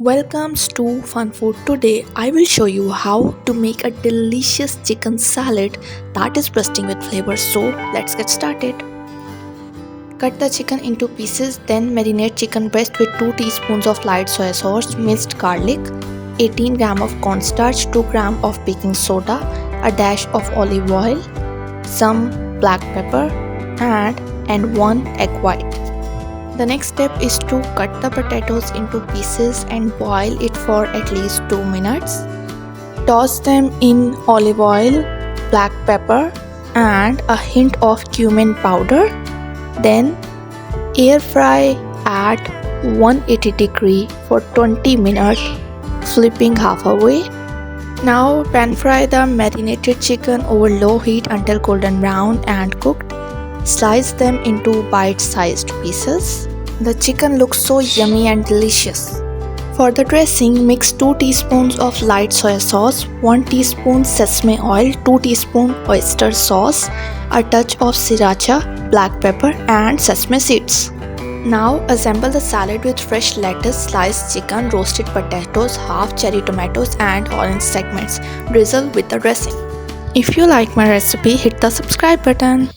Welcome to Fun Food. Today I will show you how to make a delicious chicken salad that is bursting with flavor. So let's get started. Cut the chicken into pieces, then marinate chicken breast with 2 teaspoons of light soy sauce, minced garlic, 18 gram of cornstarch, 2 gram of baking soda, a dash of olive oil, some black pepper, and 1 egg white. The next step is to cut the potatoes into pieces and boil it for at least 2 minutes. Toss them in olive oil, black pepper, and a hint of cumin powder. Then air fry at 180 degree for 20 minutes, flipping halfway. Now pan fry the marinated chicken over low heat until golden brown and cooked. Slice them into bite-sized pieces. The chicken looks so yummy and delicious. For the dressing, mix 2 teaspoons of light soy sauce, 1 teaspoon sesame oil, 2 teaspoon oyster sauce, a touch of sriracha, black pepper and sesame seeds. Now assemble the salad with fresh lettuce, sliced chicken, roasted potatoes, half cherry tomatoes and orange segments. Drizzle with the dressing. If you like my recipe, hit the subscribe button.